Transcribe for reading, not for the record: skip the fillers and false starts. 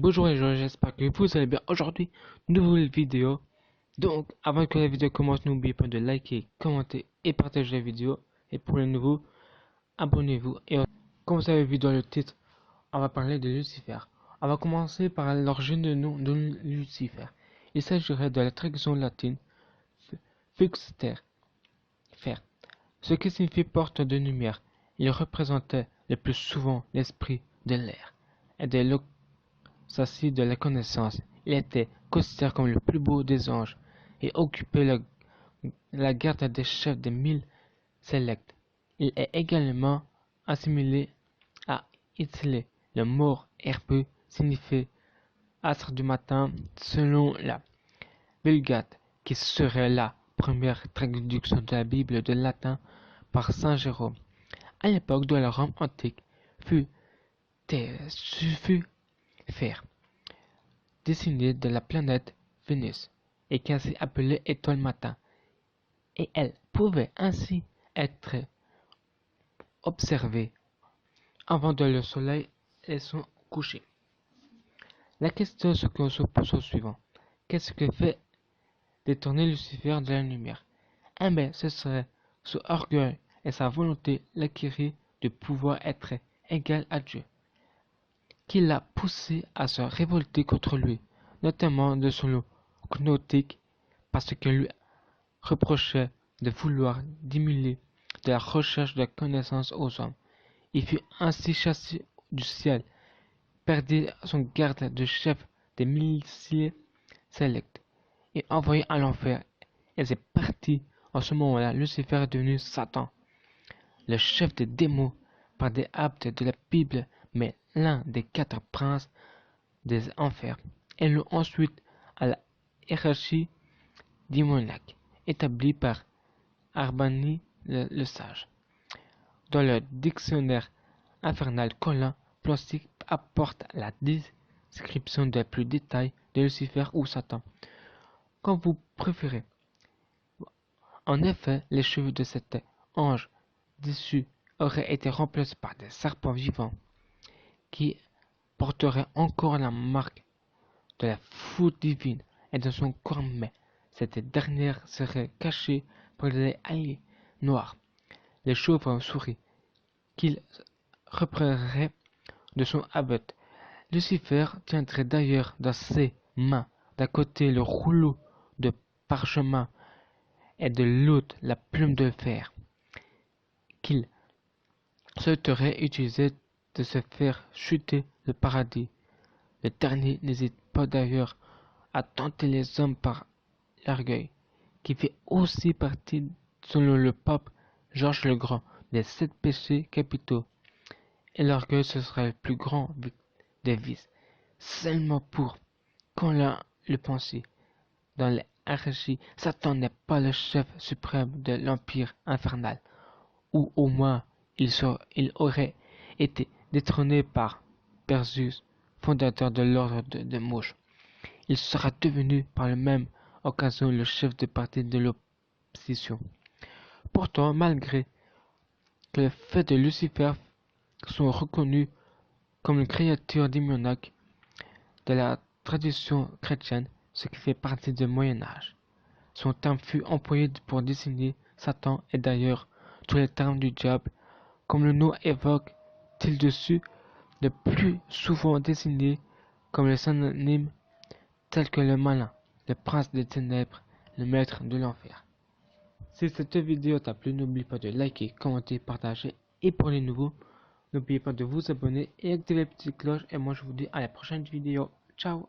Bonjour les gens, j'espère que vous allez bien. Aujourd'hui, nouvelle vidéo. Donc, avant que la vidéo commence, n'oubliez pas de liker, commenter et partager la vidéo. Et pour les nouveaux, abonnez-vous. Et comme vous avez vu dans le titre, on va parler de Lucifer. On va commencer par l'origine de nom de Lucifer. Il s'agirait de la traduction latine Fuxter, faire, ce qui signifie porte de lumière. Il représentait le plus souvent l'esprit de l'air et de s'assit de la connaissance. Il était considéré comme le plus beau des anges et occupait la garde des chefs des 1000 sélects. Il est également assimilé à Itzlé. Le mot hébreu signifie astre du matin selon la Vulgate, qui serait la première traduction de la Bible de latin par saint Jérôme. À l'époque de la Rome antique, fut faire dessinée de la planète Vénus et qu'ainsi appelée étoile matin, et elle pouvait ainsi être observée avant de le soleil et son coucher. La question se pose au suivant: qu'est-ce que fait détourner Lucifer de la lumière? Eh bien, ce serait son orgueil et sa volonté l'acquérir de pouvoir être égal à Dieu, qui l'a poussé à se révolter contre lui, notamment de son gnostique, parce qu'il lui reprochait de vouloir diminuer de la recherche de la connaissance aux hommes. Il fut ainsi chassé du ciel, perdit son garde de chef des miliciens sélects et envoyé à l'enfer. Et c'est parti. En ce moment-là, Lucifer est devenu Satan, le chef des démons par des actes de la Bible, mais l'un des 4 princes des enfers. Et ensuite à la hiérarchie démoniaque établie par Arbani le sage. Dans le dictionnaire infernal, Colin Plastic apporte la description des plus détails de Lucifer ou Satan, comme vous préférez. En effet, les cheveux de cet ange déchu auraient été remplacés par des serpents vivants qui porteraient encore la marque de la foudre divine et de son corps, mais cette dernière serait cachée par des alliés noirs, les chauves-souris, qu'il reprendrait de son habit. Lucifer tiendrait d'ailleurs dans ses mains d'un côté le rouleau de parchemin et de l'autre la plume de fer, qu'il souhaiterait utiliser de se faire chuter le paradis. Le dernier n'hésite pas d'ailleurs à tenter les hommes par l'orgueil, qui fait aussi partie, selon le pape Georges le Grand, des 7 péchés capitaux. Et l'orgueil, ce serait le plus grand des vices, seulement pour qu'on l'a le pensé. Dans les hiérarchies, Satan n'est pas le chef suprême de l'empire infernal, ou au moins il aurait été détrôné par Perseus, fondateur de l'ordre de Mouche. Il sera devenu par la même occasion le chef de parti de l'opposition. Pourtant, malgré que les faits de Lucifer sont reconnus comme une créature démoniaque de la tradition chrétienne, ce qui fait partie du Moyen Âge, son terme fut employé pour désigner Satan et d'ailleurs tous les termes du diable, comme le nom évoque ci-dessus, le plus souvent désigné comme le synonyme tels que le malin, le prince des ténèbres, le maître de l'enfer. Si cette vidéo t'a plu, n'oublie pas de liker, commenter, partager, et pour les nouveaux, n'oubliez pas de vous abonner et activer la petite cloche, et moi je vous dis à la prochaine vidéo. Ciao!